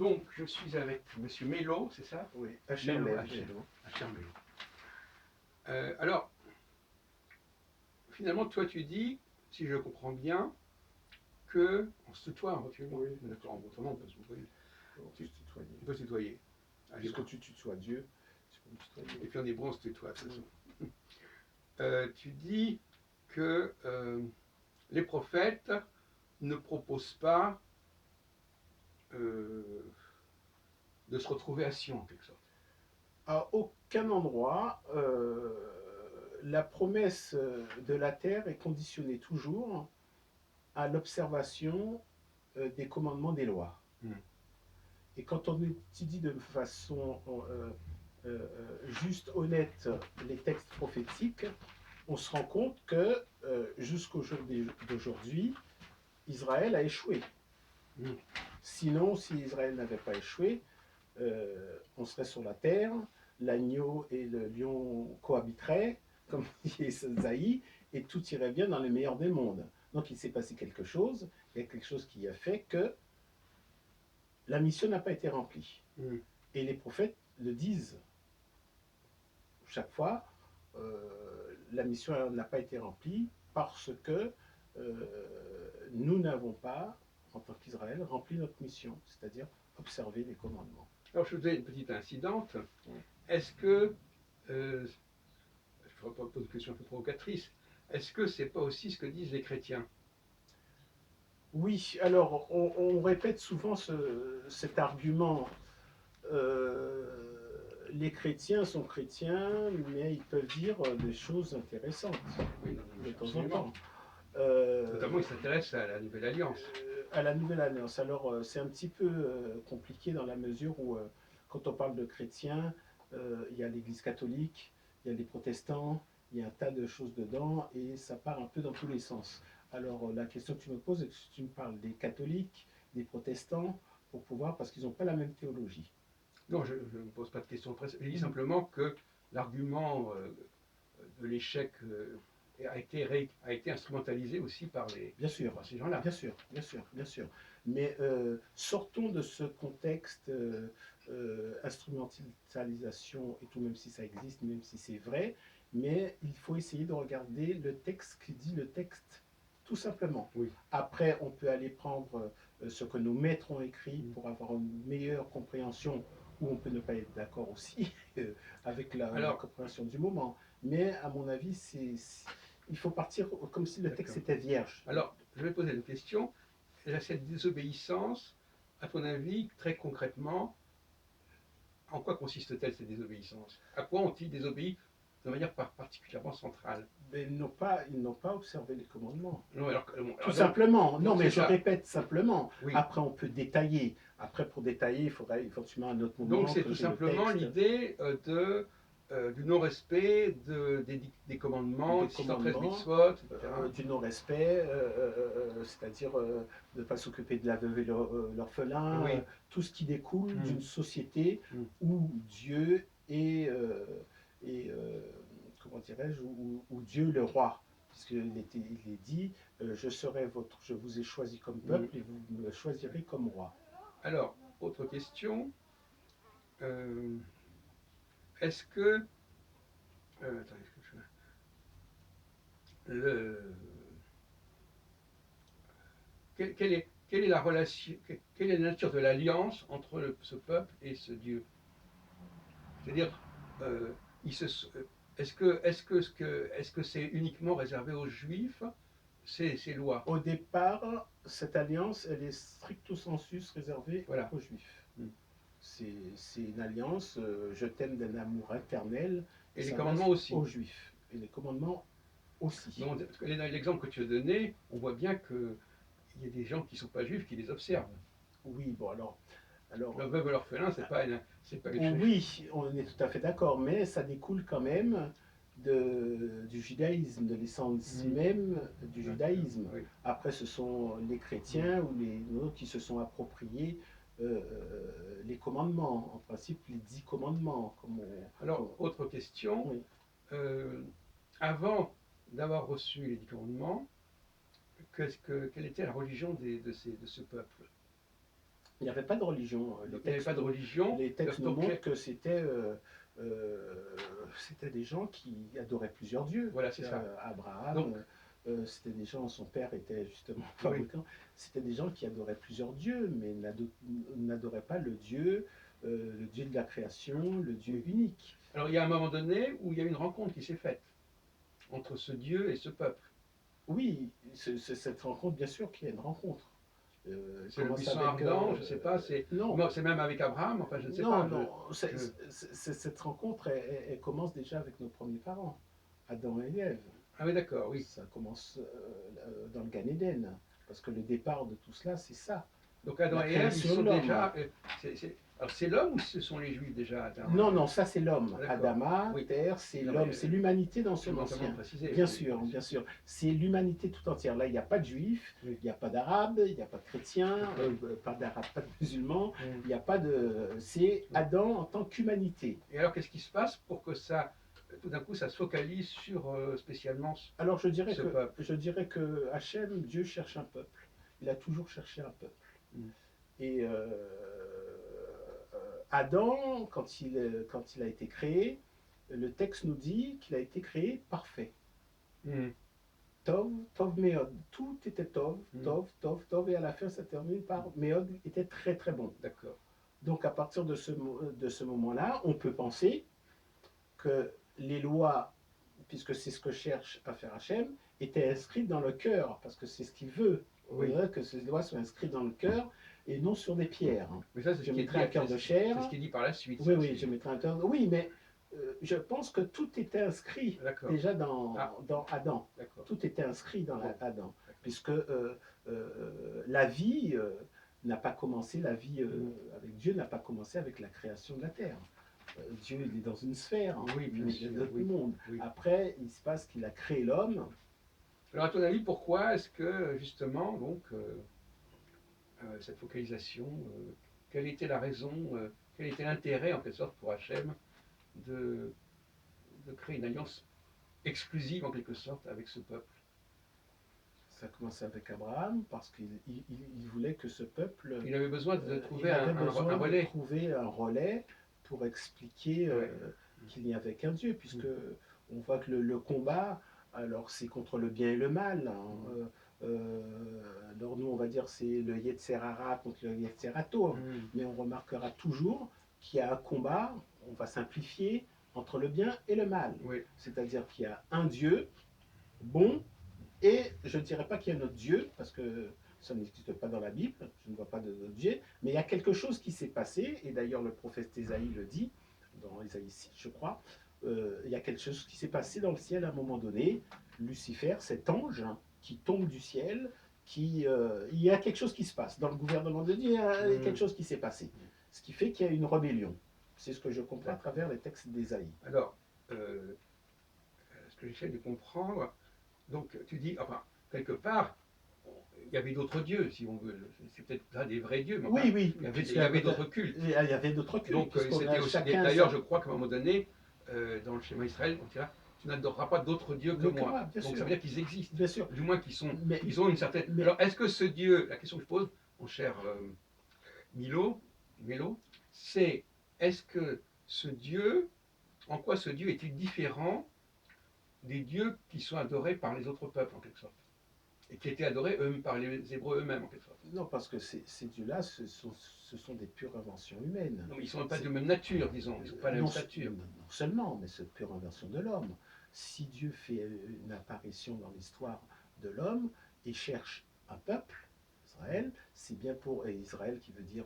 Donc, je suis avec Monsieur Mello, c'est ça? Oui, Mello, Mello. H.R. Mello. Alors, finalement, toi, tu dis, si je comprends bien, que on se tutoie, hein, tu Oui. d'accord, autrement on peut se tutoyer. On peut se tutoyer. On peut se tutoyer. Puisque tu tutoies Dieu, tu peux me tutoyer. Et puis en hébreu, on se tutoie, de toute façon. Tu dis que les prophètes ne proposent pas de se retrouver à Sion, en quelque sorte. À aucun endroit, la promesse de la terre est conditionnée toujours à l'observation des commandements des lois. Et quand on étudie de façon juste, honnête, les textes prophétiques, on se rend compte que jusqu'au jour d'aujourd'hui, Israël a échoué. Sinon, si Israël n'avait pas échoué, on serait sur la terre, l'agneau et le lion cohabiteraient, comme dit Esaïe, et tout irait bien dans le meilleur des mondes. Donc il s'est passé quelque chose, il y a quelque chose qui a fait que la mission n'a pas été remplie. Et les prophètes le disent chaque fois, la mission n'a pas été remplie parce que nous n'avons pas, en tant qu'Israël, rempli notre mission, c'est-à-dire observer les commandements. Alors, je faisais une petite incidente. Est-ce que, je ne vais pas poser une question un peu provocatrice, est-ce que c'est pas aussi ce que disent les chrétiens? Oui, alors on répète souvent cet argument. Les chrétiens sont chrétiens, mais ils peuvent dire des choses intéressantes Oui, de temps en temps. Notamment, ils s'intéressent à la Nouvelle Alliance. À la Nouvelle Alliance. Alors, c'est un petit peu compliqué dans la mesure où, quand on parle de chrétiens, il y a l'Église catholique, il y a les protestants, il y a un tas de choses dedans et ça part un peu dans tous les sens. Alors, la question que tu me poses, est que tu me parles des catholiques, des protestants, pour pouvoir, parce qu'ils n'ont pas la même théologie. Non, je ne me pose pas de questions précises. Je dis simplement que l'argument de l'échec a été instrumentalisé aussi par ces gens-là. Bien sûr, bien sûr, bien sûr. Mais sortons de ce contexte instrumentalisation et tout, même si ça existe, même si c'est vrai, mais il faut essayer de regarder le texte qui dit le texte, tout simplement. Oui. Après, on peut aller prendre ce que nos maîtres ont écrit pour avoir une meilleure compréhension, ou on peut ne pas être d'accord aussi avec la compréhension du moment. Mais à mon avis, il faut partir comme si le texte était vierge. Alors, je vais poser une question. Cette désobéissance, à ton avis, très concrètement, en quoi consiste-t-elle cette désobéissance? À quoi ont-ils désobéi de manière particulièrement centrale? Mais ils n'ont pas observé les commandements. Non, alors, tout simplement. Non, mais je ça. répète simplement. Oui. Après, on peut détailler. Après, pour détailler, il faudrait éventuellement un autre moment. Donc, c'est tout simplement l'idée du non-respect des commandements, des 613 mitzvot, etc. Du non-respect, c'est-à-dire de ne pas s'occuper de la veuve et l'orphelin, Oui. Tout ce qui découle d'une société où Dieu est, comment dirais-je, où Dieu le roi. Puisqu'il est dit, je vous ai choisi comme peuple et vous me choisirez comme roi. Alors, autre question. Est-ce que quelle est la relation, quelle est la nature de l'alliance entre ce peuple et ce Dieu? C'est-à-dire, est-ce que c'est uniquement réservé aux Juifs, ces lois? Au départ, cette alliance, elle est stricto sensus réservée aux Juifs. C'est une alliance, je t'aime d'un amour éternel. Et les commandements aussi. Aux Juifs. Et les commandements aussi. Donc, dans l'exemple que tu as donné, on voit bien qu'il y a des gens qui ne sont pas juifs qui les observent. Oui, bon alors le veuve et l'orphelin, c'est pas oui, on est tout à fait d'accord, mais ça découle quand même du judaïsme, de l'essence même du judaïsme. Oui. Après, ce sont les chrétiens ou les autres qui se sont appropriés les commandements, en principe les 10 commandements. Alors, autre question. Oui. Avant d'avoir reçu les 10 commandements, quelle était la religion de ce peuple? Il n'y avait pas de religion. Donc, il n'y avait pas de religion. Les textes nous Donc, montrent que c'était des gens qui adoraient plusieurs dieux. voilà, c'est ça. Abraham, Donc, c'était des gens, son père était justement oui. fabricant, c'était des gens qui adoraient plusieurs dieux, mais n'adoraient pas le Dieu de la création, le Dieu unique. Alors, il y a un moment donné où il y a une rencontre qui s'est faite entre ce Dieu et ce peuple. Oui, cette rencontre, bien sûr qu'il y a une rencontre. C'est le buisson ardent, je ne sais pas, c'est même avec Abraham, enfin je ne sais pas. Non, cette rencontre, elle commence déjà avec nos premiers parents, Adam et Ève. Ah oui, d'accord, oui. Ça commence dans le Gan Eden, parce que le départ de tout cela, c'est ça. Donc Adam et Ève, ils sont déjà. Alors c'est l'homme ou ce sont les Juifs déjà, Adam? Non, ça c'est l'homme. Ah, Adama, oui. Terre, c'est l'homme, c'est l'humanité dans son ancien. Bien sûr, oui. bien sûr. C'est l'humanité tout entière. Là, il n'y a pas de Juifs, il n'y a pas d'Arabes, il n'y a pas de chrétiens, pas d'Arabes, pas de musulmans, il n'y a pas de. C'est Adam en tant qu'humanité. Et alors, qu'est-ce qui se passe pour que ça, tout d'un coup, ça se focalise sur spécialement alors, je dirais que Hachem, Dieu cherche un peuple. Il a toujours cherché un peuple. Et Adam, quand il a été créé, le texte nous dit qu'il a été créé parfait. Tov, Tov Meod. Tout était Tov, Tov, et à la fin, ça termine par Meod était très très bon. D'accord. Donc à partir de ce moment-là, on peut penser que les lois, puisque c'est ce que cherche à faire Hachem, étaient inscrites dans le cœur, parce que c'est ce qu'il veut. Oui. Que ces lois soient inscrites dans le cœur et non sur des pierres. Mais ça, je mettrai un cœur de chair. C'est ce qui est dit par la suite. Oui, je mettrai un cœur. Oui, mais je pense que tout était inscrit déjà dans Adam. Tout était inscrit dans Adam, puisque la vie n'a pas commencé, la vie avec Dieu n'a pas commencé avec la création de la terre. Dieu il est dans une sphère, de tout le monde. Oui. Après, il se passe qu'il a créé l'homme. Alors, à ton avis, pourquoi est-ce que, justement, donc, cette focalisation, quelle était la raison, quel était l'intérêt, en quelque sorte, pour Hachem de créer une alliance exclusive, en quelque sorte, avec ce peuple? Ça a commencé avec Abraham, parce qu'il voulait que ce peuple... Il avait besoin de trouver un relais. De trouver un relais pour expliquer qu'il n'y avait qu'un Dieu, puisque on voit que le combat, alors c'est contre le bien et le mal. Alors nous, on va dire c'est le Yetzer Hara contre le Yetzer Tov, mais on remarquera toujours qu'il y a un combat, on va simplifier, entre le bien et le mal. Oui. C'est-à-dire qu'il y a un Dieu bon, et je ne dirais pas qu'il y a un autre Dieu, parce que ça n'existe pas dans la Bible, je ne vois pas d'autre Dieu, mais il y a quelque chose qui s'est passé, et d'ailleurs le prophète Ésaïe le dit, dans Ésaïe 6, je crois, il y a quelque chose qui s'est passé dans le ciel à un moment donné. Lucifer, cet ange qui tombe du ciel, il y a quelque chose qui se passe. Dans le gouvernement de Dieu, il y a quelque chose qui s'est passé. Ce qui fait qu'il y a une rébellion. C'est ce que je comprends à travers les textes d'Ésaïe. Alors, ce que j'essaie de comprendre, donc tu dis, enfin, quelque part, il y avait d'autres dieux, si on veut. C'est peut-être là des vrais dieux, mais enfin, oui. Il y avait d'autres cultes. Il y avait d'autres cultes. Donc, d'ailleurs, je crois qu'à un moment donné, dans le schéma Israël, on dira, tu n'adoreras pas d'autres dieux que moi. Donc, ça veut dire qu'ils existent. Bien sûr. Du moins, ils ont une certaine. Alors, est-ce que ce Dieu, la question que je pose, mon cher Mélo, c'est est-ce que ce Dieu, en quoi ce Dieu est-il différent des dieux qui sont adorés par les autres peuples, en quelque sorte, et qui étaient adorés par les Hébreux eux-mêmes, en quelque sorte? Non, parce que ces dieux-là, ce sont des pures inventions humaines. Non, mais ils ne sont pas de même nature, disons. Ils ne sont pas la même stature. Non seulement, mais c'est pure invention de l'homme. Si Dieu fait une apparition dans l'histoire de l'homme et cherche un peuple, Israël, c'est bien pour... Et Israël qui veut dire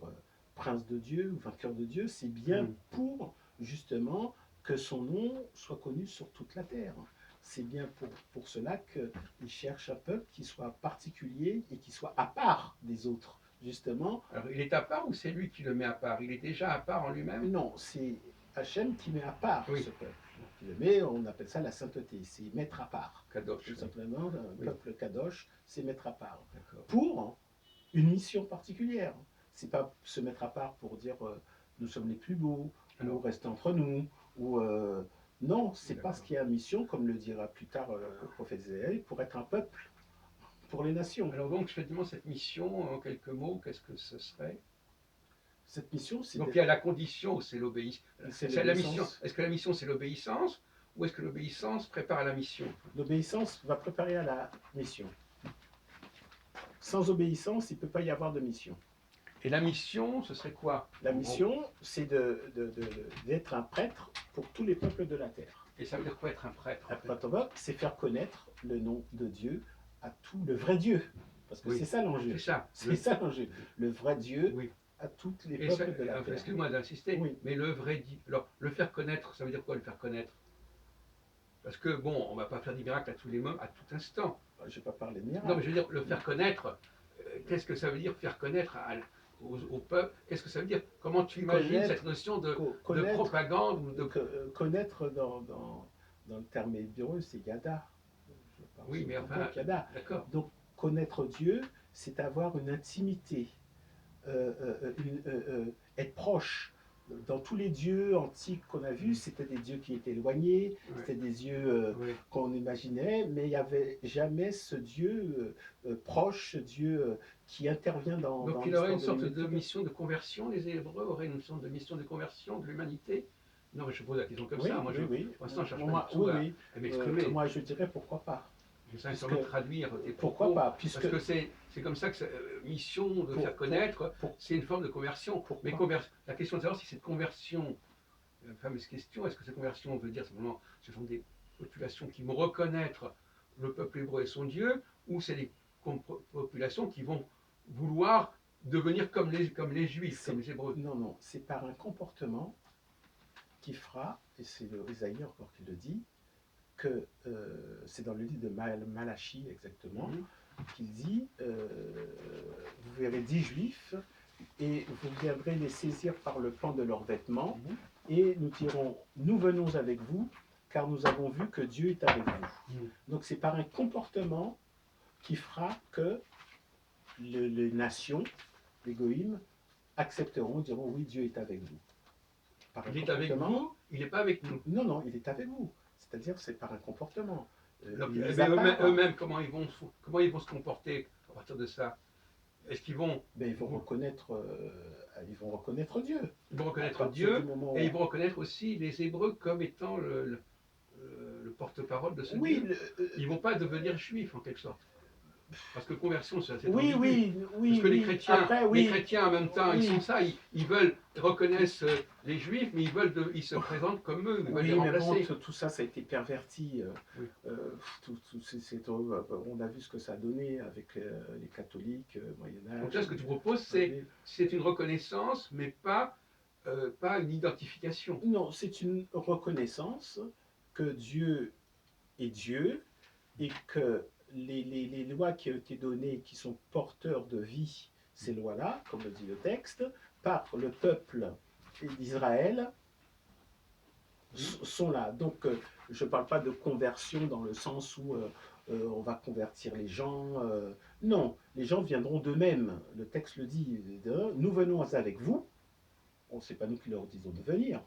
prince de Dieu ou vainqueur de Dieu, c'est bien pour, justement, que son nom soit connu sur toute la terre. C'est bien pour cela qu'il cherche un peuple qui soit particulier et qui soit à part des autres, justement. Alors, il est à part ou c'est lui qui le met à part? Il est déjà à part en lui-même? Non, c'est Hachem qui met à part ce peuple. Qui le met, on appelle ça la sainteté, c'est mettre à part. Kadosh. Tout simplement, un peuple Kadosh, c'est mettre à part. Pour une mission particulière. C'est pas se mettre à part pour dire nous sommes les plus beaux, ou rester entre nous, ou... non, c'est parce qu'il y a une mission, comme le dira plus tard le prophète Ésaïe, pour être un peuple pour les nations. Alors donc, je te demande cette mission, en quelques mots, qu'est-ce que ce serait? Cette mission, c'est Donc il y a la condition où c'est l'obéissance. c'est C'est la mission. l'obéissance. Est-ce que la mission c'est l'obéissance ou est-ce que l'obéissance prépare à la mission? L'obéissance va préparer à la mission. Sans obéissance, il ne peut pas y avoir de mission. Et la mission, ce serait quoi? La mission, c'est d'être un prêtre pour tous les peuples de la terre. Et ça veut dire quoi être un prêtre? Un prêtre, c'est faire connaître le nom de Dieu à tout le vrai Dieu. Parce que Oui. c'est ça l'enjeu. C'est ça. C'est ça l'enjeu. Le vrai Dieu Oui. à toutes les Et peuples de la terre. excuse-moi d'insister, Oui. mais le vrai Dieu. Alors, le faire connaître, ça veut dire quoi le faire connaître? Parce que bon, on ne va pas faire des miracles à tous les moments, à tout instant. Je ne vais pas parler de miracle. Non, mais je veux dire, le faire connaître, qu'est-ce que ça veut dire faire connaître au peuple? Qu'est-ce que ça veut dire? Comment tu imagines cette notion de propagande ou de... Connaître dans le terme hébreu, c'est yada. Oui, mais enfin, yada. D'accord. Donc, connaître Dieu, c'est avoir une intimité, être proche. Dans tous les dieux antiques qu'on a vus, c'était des dieux qui étaient éloignés, c'était des dieux qu'on imaginait, mais il n'y avait jamais ce Dieu proche, ce Dieu qui intervient dans Donc il aurait une sorte de mission de conversion, les Hébreux auraient une sorte de mission de conversion de l'humanité? Non, mais je pose la question comme ça. Moi, pour l'instant, je ne cherche pas du tout à m'exprimer. Moi, je dirais pourquoi pas. J'essaie de traduire tes pourquoi propos, pas puisque, parce que c'est comme ça que mission de faire connaître, c'est une forme de conversion. Mais la question de savoir si cette conversion, la fameuse question, est-ce que cette conversion veut dire simplement ce sont des populations qui vont reconnaître le peuple hébreu et son Dieu, ou c'est des populations qui vont vouloir devenir comme les Juifs, comme les Hébreux? Non, c'est par un comportement qui fera, et c'est Isaïe encore qui le dit, que c'est dans le livre de Malachie exactement, qu'il dit vous verrez 10 juifs et vous viendrez les saisir par le pan de leurs vêtements et nous dirons nous venons avec vous car nous avons vu que Dieu est avec vous. Donc c'est par un comportement qui fera que les nations, les goïms, accepteront, diront oui, Dieu est avec vous. Il est avec vous, il n'est pas avec nous. Non, il est avec vous. C'est-à-dire c'est par un comportement. Eux-mêmes, comment ils vont se comporter à partir de ça? Est-ce qu'ils vont... Ils vont reconnaître Dieu. Ils vont reconnaître Dieu, et ils vont reconnaître aussi les Hébreux comme étant le porte-parole de ce Dieu. Ils ne vont pas devenir juifs en quelque sorte. Parce que conversion, c'est assez oui. Parce que les chrétiens en même temps, ils sont ça, ils reconnaissent les juifs, mais ils se présentent comme eux, ils veulent les remplacer. Bon, tout ça, ça a été perverti. On a vu ce que ça a donné avec les catholiques, Moyen-Âge. Donc là, ce que tu proposes, c'est une reconnaissance, mais pas une identification. Non, c'est une reconnaissance que Dieu est Dieu et que les lois qui ont été données, qui sont porteurs de vie, ces lois-là, comme le dit le texte, par le peuple d'Israël, sont là. Donc, je ne parle pas de conversion dans le sens où on va convertir les gens. Non, les gens viendront d'eux-mêmes. Le texte le dit, nous venons avec vous. Ce n'est pas nous qui leur disons de venir.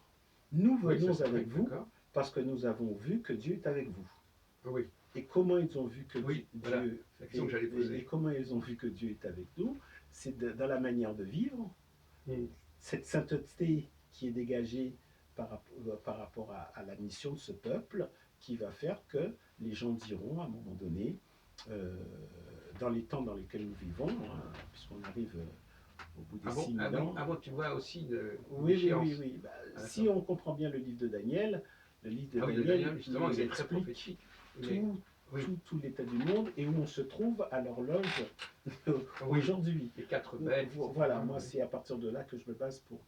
Nous venons avec vous parce que nous avons vu que Dieu est avec vous. Oui. Et comment ils ont vu que Dieu et comment ils ont vu que Dieu est avec nous, c'est dans la manière de vivre, cette sainteté qui est dégagée par rapport à la mission de ce peuple, qui va faire que les gens diront à un moment donné, dans les temps dans lesquels nous vivons, puisqu'on arrive au bout des 6000 ans. Avant, tu vois aussi oui. Si on comprend bien le livre de Daniel, Daniel justement, il est très prophétique. Tout l'état du monde et où on se trouve à l'horloge aujourd'hui. Les 4 bêtes. Voilà, moi c'est à partir de là que je me base pour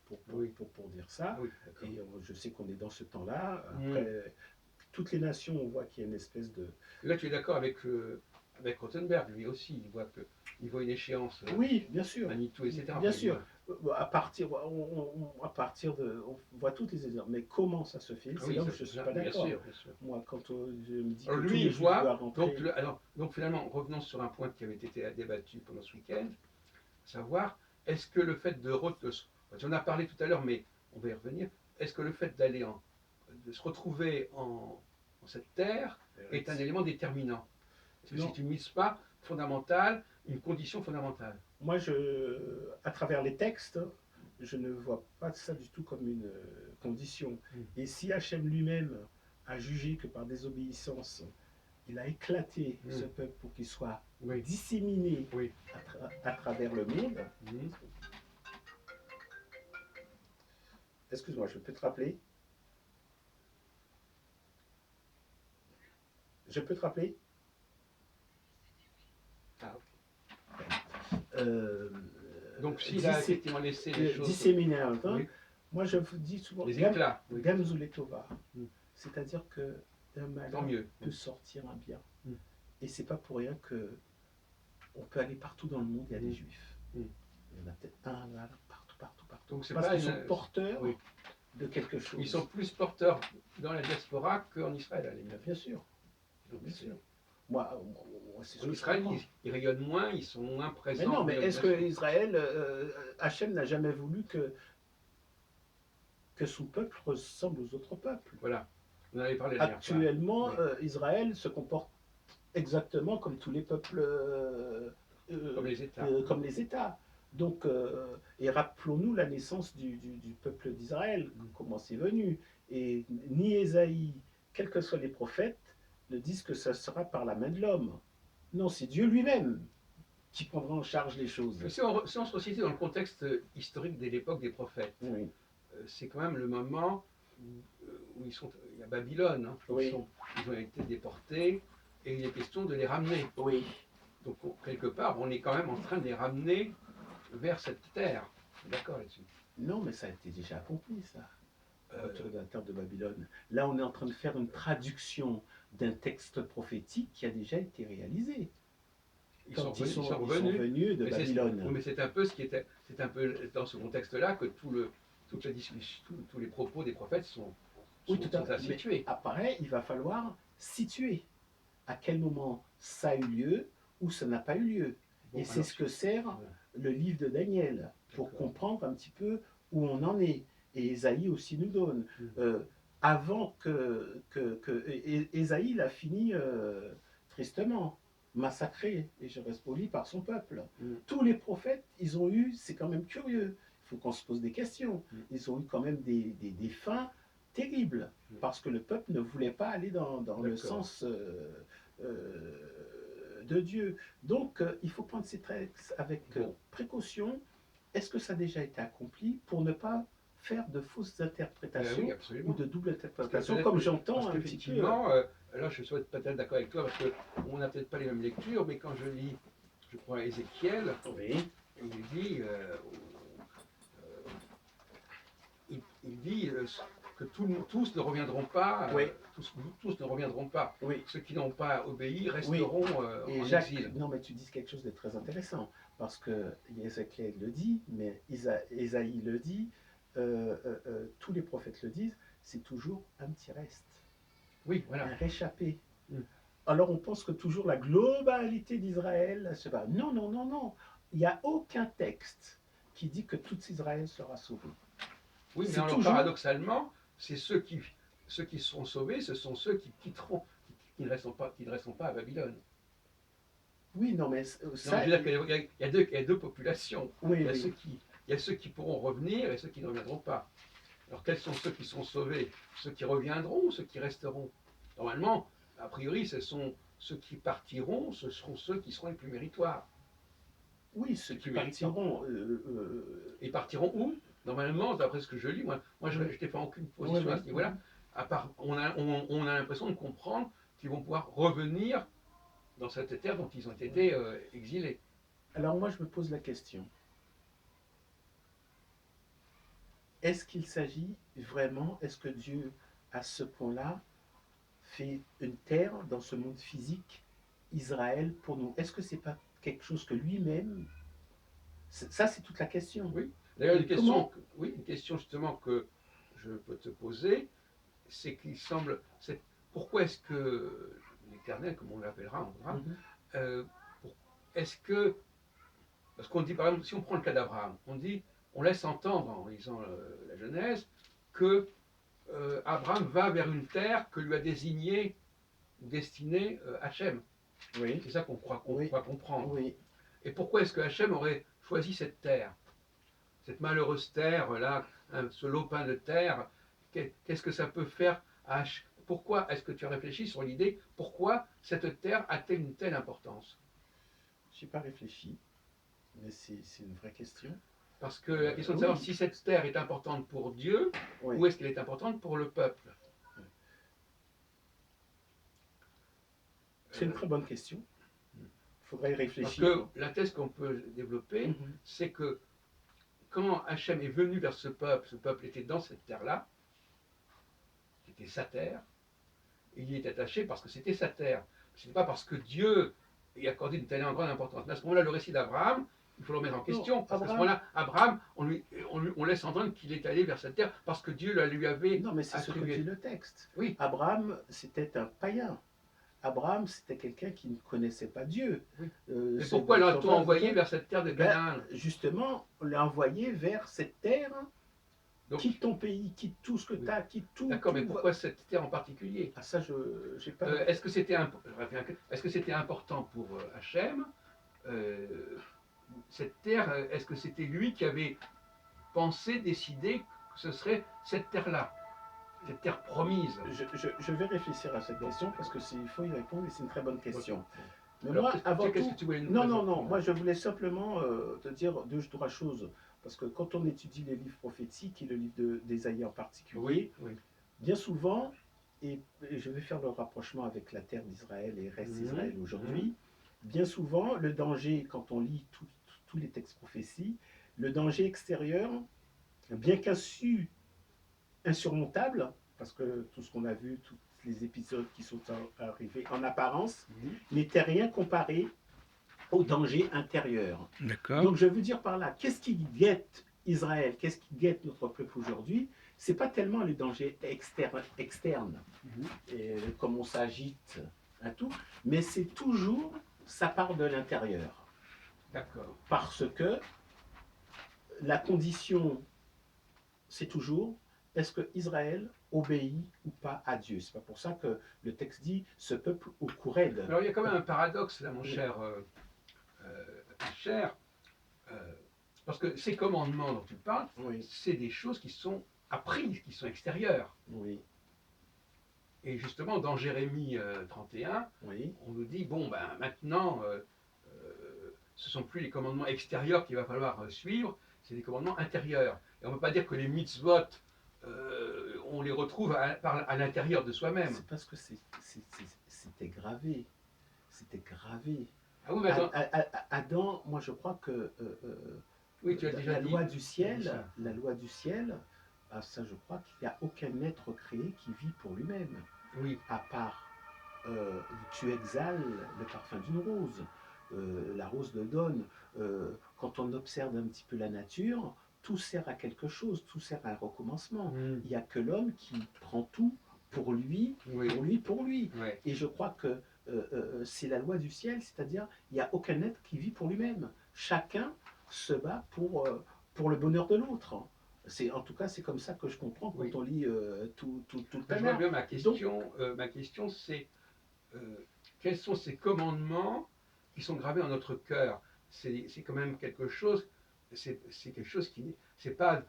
dire ça. Et je sais qu'on est dans ce temps-là. Après, toutes les nations, on voit qu'il y a une espèce de... Là, tu es d'accord avec Rothenberg, lui aussi, il voit une échéance. Oui, bien sûr. Manitou, etc. Bien sûr. À partir de... On voit toutes les exemples. Mais comment ça se fait? C'est là où je ne suis pas d'accord. Bien sûr. Moi, quand je me dis que lui, il voit... Donc finalement, revenons sur un point qui avait été débattu pendant ce week-end, savoir, est-ce que le fait de... J'en ai parlé tout à l'heure, mais on va y revenir. Est-ce que le fait de se retrouver en cette terre est un élément déterminant? Est-ce que c'est une mitzvah fondamentale, une condition fondamentale? Moi, à travers les textes, je ne vois pas ça du tout comme une condition. Mm. Et si Hachem lui-même a jugé que par désobéissance, il a éclaté ce peuple pour qu'il soit Oui, disséminé oui. à travers le monde, Mm. excuse-moi, je peux te rappeler? Je peux te rappeler? Ah, ok. Euh, Donc s'il a effectivement laissé les choses, disséminé en temps, oui, moi je vous dis souvent, les éclats, oui, Gamzuletova, Mm. c'est-à-dire que d'un tant malin mieux. peut sortir un bien. Mm. Et c'est pas pour rien que on peut aller partout dans le monde, il y a des Mm. juifs. Mm. Il y en a peut-être un là, partout, partout, partout. Donc c'est Parce pas qu'ils sont une... porteurs Oui. de quelque chose. Ils sont plus porteurs dans la diaspora qu'en Israël, à la limite. Bien sûr, Donc, bien c'est- sûr. Moi, c'est ce En que je Israël, comprends. ils rayonnent moins, ils sont moins présents. Mais non, dans mais les est-ce que organisations. Israël, Hachem n'a jamais voulu que son peuple ressemble aux autres peuples? Voilà, on en avait parlé la dernière fois. Actuellement, Oui. Israël se comporte exactement comme tous les peuples, Comme les États. comme les États. Donc, et rappelons-nous la naissance du peuple d'Israël, comment c'est venu. Et ni Ésaïe, quels que soient les prophètes, ne disent que ça sera par la main de l'homme. Non, c'est Dieu lui-même qui prendra en charge les choses. Mais si on se resitue dans le contexte historique de l'époque des prophètes, Oui, c'est quand même le moment où il y a Babylone, hein, oui, ils ont été déportés, et il est question de les ramener. oui. Donc quelque part, on est quand même en train de les ramener vers cette terre. D'accord là-dessus. Non, mais ça a été déjà accompli, ça. Euh, Retour de la terre de Babylone. Là, on est en train de faire une traduction d'un texte prophétique qui a déjà été réalisé. Ils Quand sont ils sont revenus. venus de Mais Babylone. oui, mais c'est un peu ce qui était, c'est un peu dans ce contexte-là que toute la discussion, tous les propos des prophètes sont Oui, tout à fait. situés. Mais après, il va falloir situer à quel moment ça a eu lieu ou ça n'a pas eu lieu. Bon, Et c'est alors, ce que sert voilà. le livre de Daniel pour D'accord. comprendre un petit peu où on en est. Et Ésaïe aussi nous donne. Mm. Avant Ésaïe l'a fini tristement, massacré, et je reste poli, par son peuple. Mm. Tous les prophètes, ils ont eu, c'est quand même curieux, il faut qu'on se pose des questions, Mm. ils ont eu quand même des fins terribles, Mm. parce que le peuple ne voulait pas aller dans le sens de Dieu. Donc, il faut prendre ces textes avec Bon. précaution. Est-ce que ça a déjà été accompli pour ne pas faire de fausses interprétations Oui, ou absolument. de double Parce interprétation, que comme peut-être- j'entends parce un petit peu. qu'effectivement, là je suis peut-être d'accord avec toi, parce qu'on n'a peut-être pas les mêmes lectures, mais quand je lis, je crois, Ézéchiel, Oui, il dit, il dit que tous ne reviendront pas, Oui. tous ne reviendront pas. oui. Ceux qui n'ont pas obéi resteront Et en Jacques, exil. non, mais tu dis quelque chose de très intéressant, parce que Ézéchiel le dit, mais Ésaïe le dit, tous les prophètes le disent, c'est toujours un petit reste, Oui, voilà. un réchappé. Mm. Alors on pense que toujours la globalité d'Israël se bat. Non, non, non, non. Il n'y a aucun texte qui dit que tout Israël sera sauvé. Oui, mais C'est alors toujours- paradoxalement, c'est ceux qui seront sauvés, ce sont ceux qui quitteront, qui ne resteront pas à Babylone. Oui, non, mais Non, ça. je veux dire qu'il y a deux populations. Oui, Il y a oui. il y a ceux qui pourront revenir et ceux qui ne reviendront pas. Alors quels sont ceux qui seront sauvés? Ceux qui reviendront ou ceux qui resteront? Normalement, a priori, ce sont ceux qui partiront, ce seront ceux qui seront les plus méritoires. Oui, ceux qui partiront. Et partiront où? Normalement, d'après ce que je lis, moi je n'ai pas aucune position Oui, à ce niveau-là. À part, on a l'impression de comprendre qu'ils vont pouvoir revenir dans cette terre dont ils ont été exilés. Alors moi, je me pose la question. Est-ce qu'il s'agit vraiment, est-ce que Dieu, à ce point-là, fait une terre dans ce monde physique, Israël, pour nous? Est-ce que c'est pas quelque chose que lui-même... Ça, c'est toute la question. Oui. D'ailleurs, Et une question justement que je peux te poser, c'est qu'il semble, pourquoi est-ce que l'Éternel, comme on l'appellera, Mhm. Est-ce que, parce qu'on dit par exemple, si on prend le cas d'Abraham, on laisse entendre en lisant la Genèse que Abraham va vers une terre que lui a désignée, destinée Hachem. Oui, C'est ça qu'on croit Oui. comprendre. oui. Et pourquoi est-ce que Hachem aurait choisi cette terre? cette malheureuse terre là, hein, ce lopin de terre, qu'est-ce que ça peut faire à pourquoi est-ce que tu as réfléchi sur l'idée, pourquoi cette terre a-t-elle une telle importance? Je n'ai pas réfléchi, mais c'est une vraie question. Parce que la question de savoir Oui. si cette terre est importante pour Dieu, Oui. ou est-ce qu'elle est importante pour le peuple? C'est une très bonne question. Il faudrait y Parce réfléchir. que la thèse qu'on peut développer, Mhm. c'est que quand Hachem est venu vers ce peuple était dans cette terre-là, c'était sa terre, et il y est attaché parce que c'était sa terre. Ce n'est pas parce que Dieu y accordé une telle grande importance. Mais à ce moment-là, le récit d'Abraham, il faut le remettre en question. Non, Parce qu'à ce Abraham, moment-là, Abraham, on laisse entendre qu'il est allé vers cette terre parce que Dieu la lui avait non, mais c'est ce que dit attribué. le texte. Oui, Abraham, c'était un païen. Abraham, c'était quelqu'un qui ne connaissait pas Dieu. oui. Mais C'est pourquoi de l'a-t-on son envoyé vrai- vers cette terre de Ben, Canaan? justement, on l'a envoyé vers cette terre. Donc, Quitte ton pays, quitte tout ce que oui. tu as, quitte tout. D'accord, mais tout. pourquoi cette terre en particulier? Ah, ça, je n'ai pas. Est-ce que c'était important pour Hachem cette terre, est-ce que c'était lui qui avait pensé, décidé que ce serait cette terre-là, cette terre promise? Je vais réfléchir à cette question parce qu'il faut y répondre et c'est une très bonne question. Mais Alors, moi, avant qu'est-ce tout. que tu voulais nous Non, présenter? moi je voulais simplement te dire trois choses. Parce que quand on étudie les livres prophétiques et le livre d'Ésaïe en particulier, Oui. bien souvent, et je vais faire le rapprochement avec la terre d'Israël et reste Israël aujourd'hui, bien souvent, le danger, quand on lit tous les textes prophéties, le danger extérieur, bien insurmontable, parce que tout ce qu'on a vu, tous les épisodes qui sont arrivés en apparence, n'était rien comparé au danger intérieur. D'accord. Donc je veux dire par là, qu'est-ce qui guette Israël, qu'est-ce qui guette notre peuple aujourd'hui? C'est pas tellement le danger externe, et comme on s'agite, à tout, mais c'est toujours, ça part de l'intérieur. D'accord. Parce que la condition, c'est toujours, est-ce que Israël obéit ou pas à Dieu? C'est pas pour ça que le texte dit, ce peuple au cou raide. Alors il y a quand même un paradoxe là, mon Oui. cher, parce que ces commandements dont tu parles, Oui, c'est des choses qui sont apprises, qui sont extérieures. oui, Et justement, dans Jérémie 31, oui. on nous dit, bon, ben maintenant, ce ne sont plus les commandements extérieurs qu'il va falloir suivre, c'est des commandements intérieurs. Et on ne peut pas dire que les mitzvot, on les retrouve à l'intérieur de soi-même. C'est parce que c'était gravé. C'était gravé. Ah oui, mais attends. Adam, moi je crois que Oui, tu as déjà la dit. loi du ciel, ça. la loi du ciel, ça je crois qu'il n'y a aucun être créé qui vit pour lui-même. Oui, À part, tu exhales le parfum d'une rose, la rose de Dawn. Quand on observe un petit peu la nature, tout sert à quelque chose, tout sert à un recommencement. Il n'y a que l'homme qui prend tout pour lui, oui, pour lui. ouais. Et je crois que c'est la loi du ciel, c'est-à-dire il n'y a aucun être qui vit pour lui-même. Chacun se bat pour le bonheur de l'autre. En tout cas, c'est comme ça que je comprends quand Oui. on lit tout le Je vois Tanakh. bien ma question c'est quels sont ces commandements qui sont gravés en notre cœur? C'est quand même quelque chose, c'est quelque chose qui c'est pas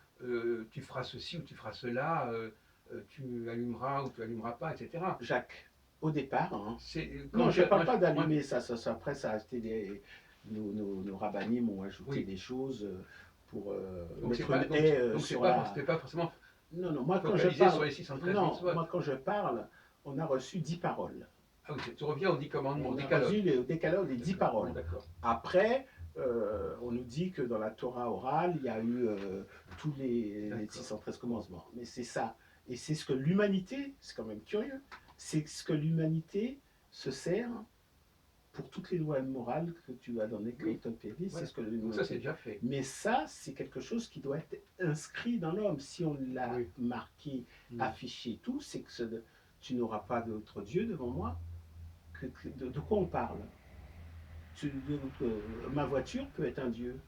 tu feras ceci ou tu feras cela, tu allumeras ou tu allumeras pas, etc. Jacques, au départ, hein. Quand Non, je ne parle moi, pas d'allumer ça, après ça a été nos rabbinim ont ajouté Oui. des choses pour donc c'est mettre pas, une haie donc sur c'était pas forcément Non, moi quand je focalisé sur parle, les 613 non, mitzvot. moi quand je parle, on a reçu 10 paroles. Ah oui, tu reviens aux 10 commandements, au On a décalogue. reçu le décalogue des 10 D'accord. paroles. Bon, d'accord. Après, on nous dit que dans la Torah orale, il y a eu tous les D'accord. 613 commandements. Mais c'est ça. Et c'est ce que l'humanité, c'est quand même curieux, c'est ce que l'humanité se sert pour toutes les lois morales que tu as dans les Oui. Péris. Ouais. C'est ce que Donc l'humanité. ça c'est déjà fait. Mais ça, c'est quelque chose qui doit être inscrit dans l'homme. Si on l'a Oui. marqué, affiché, tout, c'est que tu n'auras pas d'autre Dieu devant moi. De quoi on parle? Ma voiture peut être un Dieu.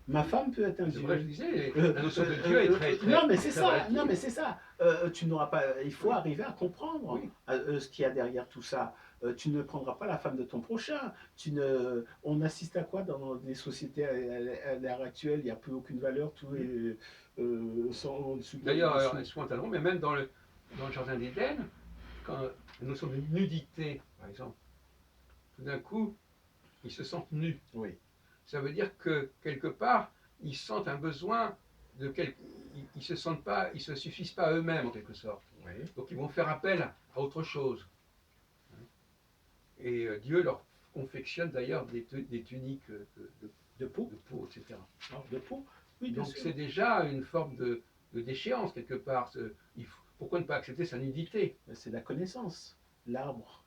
Ma femme peut être un C'est vrai, je Dieu. disais, la notion de Dieu est très, très, Non, mais c'est très ça. relative. Non, mais c'est ça. Tu n'auras pas. Il faut Oui. arriver à comprendre Oui. ce qu'il y a derrière tout ça. Tu ne prendras pas la femme de ton prochain. Tu ne. On assiste à quoi dans des sociétés à l'heure actuelle? Il n'y a plus aucune valeur. Tout est en dessous D'ailleurs, dessous. excuse-moi de t'interrompre, mais même dans le jardin d'Éden, quand la notion de nudité, par exemple, tout d'un coup, ils se sentent nus. Oui. Ça veut dire que quelque part, ils sentent un besoin de ils se sentent pas, ils se suffisent pas à eux-mêmes en quelque sorte. Oui. Donc ils vont faire appel à autre chose. Et Dieu leur confectionne d'ailleurs des tuniques De peau. de peau, etc. Alors, de peau. Oui, bien Donc sûr. c'est déjà une forme de déchéance quelque part. Pourquoi ne pas accepter sa nudité? C'est la connaissance. L'arbre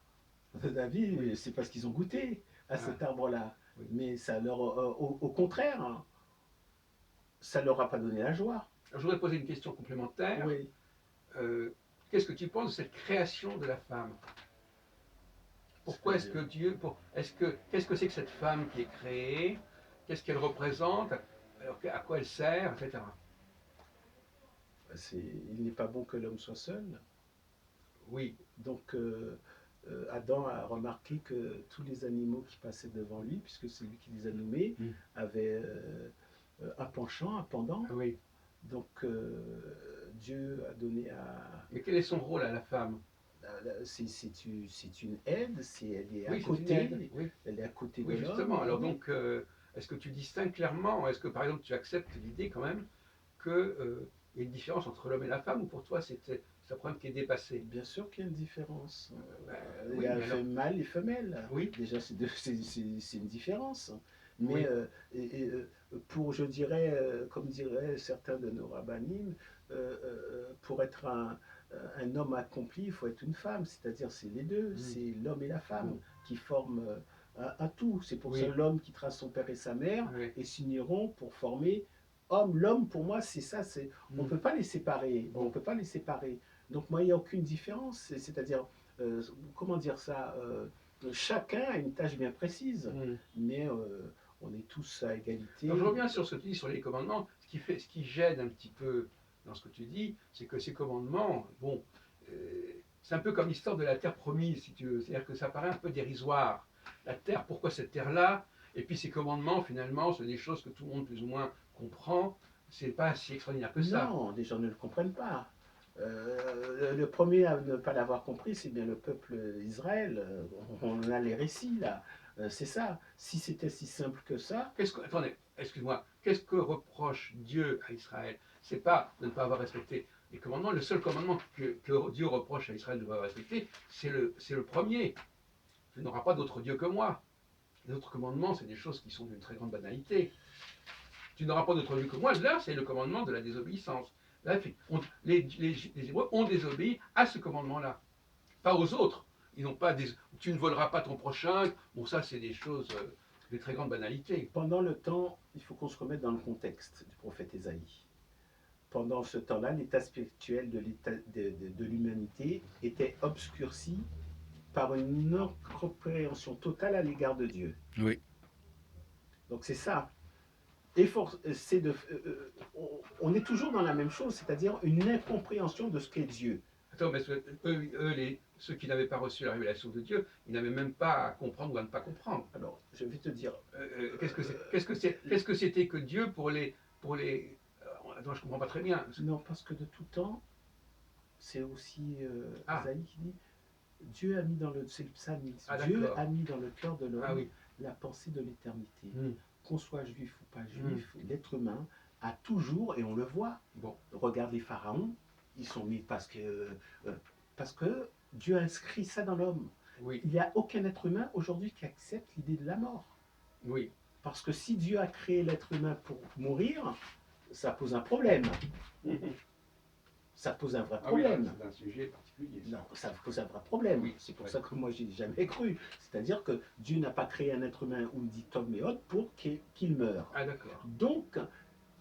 de la vie, Oui. c'est parce qu'ils ont goûté à cet Ah, arbre-là. oui. Mais ça leur, au contraire, hein, ça leur a pas donné la joie. Alors, je voudrais poser une question complémentaire. Oui. Qu'est-ce que tu penses de cette création de la femme? Pourquoi est-ce que Dieu, qu'est-ce que c'est que cette femme qui est créée? Qu'est-ce qu'elle représente? Alors, à quoi elle sert, etc. Il n'est pas bon que l'homme soit seul. Oui, Donc Adam a remarqué que tous les animaux qui passaient devant lui, puisque c'est lui qui les a nommés, Mm. avaient un penchant, un pendant. oui. Donc Dieu a donné à... Mais quel est son rôle à la femme? C'est une aide, elle est à Oui, c'est une côté, aide. Oui, elle est à côté oui, de l'homme. justement. Alors Oui. donc, est-ce que tu distingues clairement, est-ce que par exemple tu acceptes l'idée quand même qu'il y a une différence entre l'homme et la femme, ou pour toi c'est un problème qui est dépassé? Bien sûr qu'il y a une différence. Ben, Il oui, y a mais alors, mâle et femelle. oui, Déjà, c'est une différence. Mais oui, pour, je dirais, comme diraient certains de nos rabbinim, pour être un homme accompli, il faut être une femme. C'est-à-dire, c'est les deux. mm, C'est l'homme et la femme mm, qui forment un tout. C'est pour ça oui, l'homme qui trace son père et sa mère oui, et s'uniront pour former homme. L'homme, pour moi, c'est ça. On ne mm, peut pas les séparer. On bon, peut pas les séparer. Donc moi, il n'y a aucune différence. C'est-à-dire, comment dire ça chacun a une tâche bien précise, mm. mais on est tous à égalité. Alors je reviens sur ce que tu dis sur les commandements. Ce qui gêne un petit peu dans ce que tu dis, c'est que ces commandements, bon, c'est un peu comme l'histoire de la terre promise, si tu veux. C'est-à-dire que ça paraît un peu dérisoire. La terre, pourquoi cette terre-là? Et puis ces commandements, finalement, c'est des choses que tout le monde plus ou moins comprend. C'est pas si extraordinaire que ça. Non, les gens ne le comprennent pas. Le premier à ne pas l'avoir compris, c'est bien le peuple Israël. On a les récits là. C'est ça. Si c'était si simple que ça, Attendez, excuse-moi. Qu'est-ce que reproche Dieu à Israël? C'est pas de ne pas avoir respecté les commandements. Le seul commandement que Dieu reproche à Israël de ne pas avoir respecté, c'est le premier. Tu n'auras pas d'autre Dieu que moi. Les autres commandements, c'est des choses qui sont d'une très grande banalité. Tu n'auras pas d'autre Dieu que moi. Là, c'est le commandement de la désobéissance. Là, les Hébreux ont désobéi à ce commandement-là, pas aux autres. Ils n'ont pas tu ne voleras pas ton prochain. Bon, ça, c'est des choses de très grande banalité. pendant le temps, il faut qu'on se remette dans le contexte du prophète Ésaïe. Pendant ce temps-là, l'état spirituel de l'humanité était obscurci par une incompréhension totale à l'égard de Dieu. Oui. Donc c'est ça. On est toujours dans la même chose, c'est-à-dire une incompréhension de ce qu'est Dieu. Attends, mais ceux qui n'avaient pas reçu la révélation de Dieu, ils n'avaient même pas à comprendre ou à ne pas comprendre. Alors, je vais te dire. Qu'est-ce que c'était que Dieu pour attends, je comprends pas très bien. Non, parce que de tout temps, c'est aussi Ah. Isaïe qui dit Dieu a mis dans le. C'est le psalmiste. Ah, Dieu d'accord. a mis dans le cœur de l'homme Ah oui. la pensée de l'éternité. Hmm. Qu'on soit juif ou pas juif, l'être humain a toujours, et on le voit, Bon. regarde les pharaons, ils sont mis parce que Dieu a inscrit ça dans l'homme. Oui. Il n'y a aucun être humain aujourd'hui qui accepte l'idée de la mort. Oui. Parce que si Dieu a créé l'être humain pour mourir, ça pose un problème. Ça pose un vrai problème. C'est un sujet particulier. Non, ça pose un vrai problème. Oui, c'est pour ça que moi, j'ai jamais cru. C'est-à-dire que Dieu n'a pas créé un être humain, ou dit Tom et Hod, pour qu'il meure. Ah, d'accord. Donc,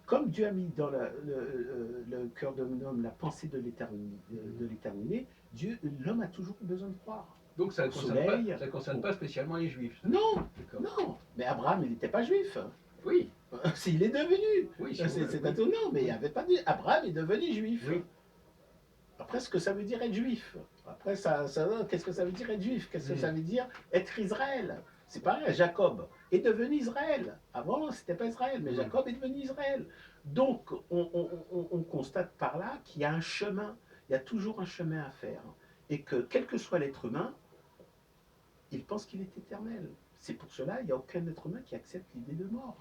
comme Dieu a mis dans le cœur de l'homme la pensée de l'éternité, l'homme a toujours besoin de croire. Donc ça ne concerne pas spécialement les juifs. Non, D'accord. non. Mais Abraham, il n'était pas juif. Oui. S'il est devenu. Oui, C'est oui. étonnant, mais il n'y avait pas dit. Abraham est devenu juif. Oui. Après, ce que ça veut dire être juif. Après, qu'est-ce que ça veut dire être juif? Qu'est-ce que ça veut dire être Israël? C'est pareil, Jacob est devenu Israël. Avant, c'était pas Israël, mais Jacob est devenu Israël. Donc, on constate par là qu'il y a un chemin. Il y a toujours un chemin à faire. Et que, quel que soit l'être humain, il pense qu'il est éternel. C'est pour cela qu'il n'y a aucun être humain qui accepte l'idée de mort.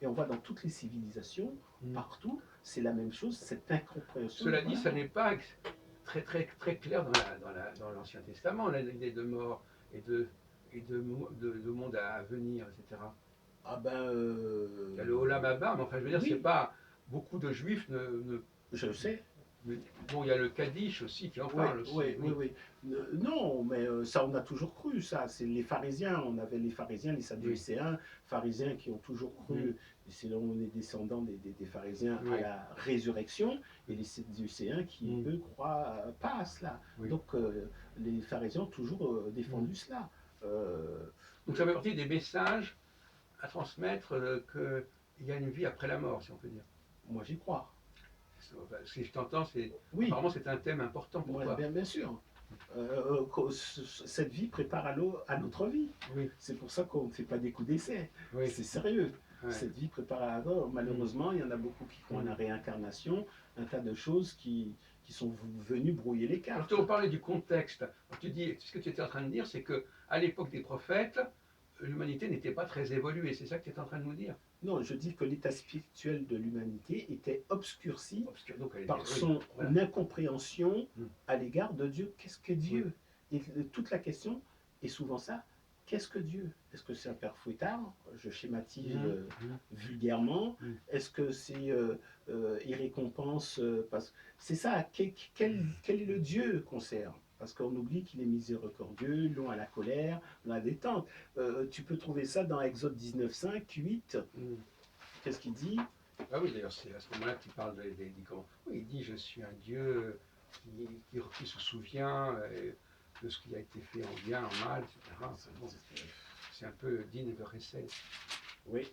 Et on voit dans toutes les civilisations, partout, c'est la même chose, cette incompréhension. Cela dit, ça n'est pas très clair dans l'Ancien Testament, l'idée de mort et de monde à venir, etc. Ah ben. Il y a le Olam Abba, mais enfin, je veux dire, Oui. c'est pas. Beaucoup de juifs ne. Je sais. Bon, il y a le Kaddish aussi qui en parle aussi. Oui. Non, mais ça, on a toujours cru, ça. C'est les pharisiens. On avait les pharisiens, les sadducéens, pharisiens qui ont toujours cru, sinon on est descendants des pharisiens à la résurrection, et les sadducéens qui, eux, croient pas à cela. Donc, les pharisiens ont toujours défendu cela. Donc, ça fait partie des messages à transmettre qu'il y a une vie après la mort, si on peut dire. Moi, j'y crois. Ce que je t'entends, c'est apparemment c'est un thème important pour toi. Bien sûr. Cette vie prépare à notre vie. C'est pour ça qu'on ne fait pas des coups d'essai. C'est sérieux. Cette vie prépare à la mort. Malheureusement, il y en a beaucoup qui croient à la réincarnation, un tas de choses qui sont venues brouiller les cartes. Alors, tu reparlais du contexte. Alors, tu dis, ce que tu étais en train de dire, c'est qu'à l'époque des prophètes, l'humanité n'était pas très évoluée. C'est ça que tu es en train de nous dire? Non, je dis que l'état spirituel de l'humanité était obscurci par son incompréhension à l'égard de Dieu. Qu'est-ce que Dieu? Et toute la question est souvent ça. Qu'est-ce que Dieu? Est-ce que c'est un père fouettard? Je schématise vulgairement. Est-ce que c'est il récompense c'est ça. Quel est le Dieu qu'on sert? Parce qu'on oublie qu'il est miséricordieux, long à la colère, long à la détente. Tu peux trouver ça dans Exode 19, 5, 8. Qu'est-ce qu'il dit? Ah oui, d'ailleurs, c'est à ce moment-là qu'il parle des comment. Oui, il dit, je suis un Dieu qui se souvient de ce qui a été fait en bien, en mal, etc. Bon, c'est un peu digne de recette. Oui.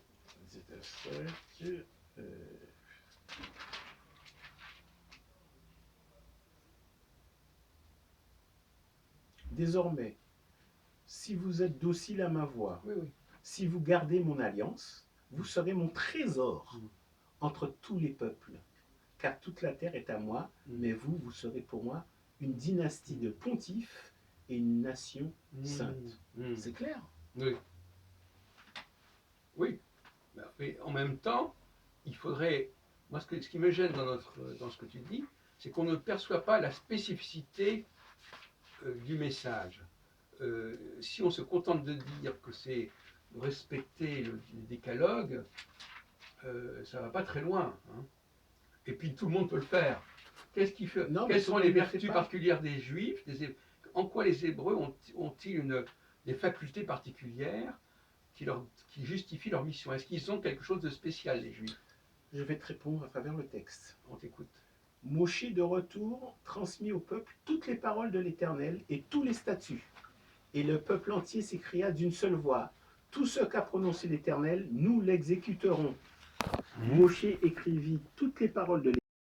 Désormais, si vous êtes docile à ma voix, si vous gardez mon alliance, vous serez mon trésor entre tous les peuples, car toute la terre est à moi, mais vous serez pour moi une dynastie de pontifes et une nation sainte. C'est clair? Oui. Oui. Mais en même temps, il faudrait. Moi, ce qui me gêne dans ce que tu dis, c'est qu'on ne perçoit pas la spécificité du message. Si on se contente de dire que c'est respecter le décalogue, ça ne va pas très loin. Hein. Et puis tout le monde peut le faire. Qu'est-ce qui fait? Quelles sont les vertus particulières des Juifs? En quoi les Hébreux ont-ils des facultés particulières qui justifient leur mission? Est-ce qu'ils ont quelque chose de spécial, les Juifs? Je vais te répondre à travers le texte. On t'écoute. Moshé de retour transmit au peuple toutes les paroles de l'Éternel et tous les statuts. Et le peuple entier s'écria d'une seule voix: tout ce qu'a prononcé l'Éternel, nous l'exécuterons. Moshé écrivit toutes les paroles de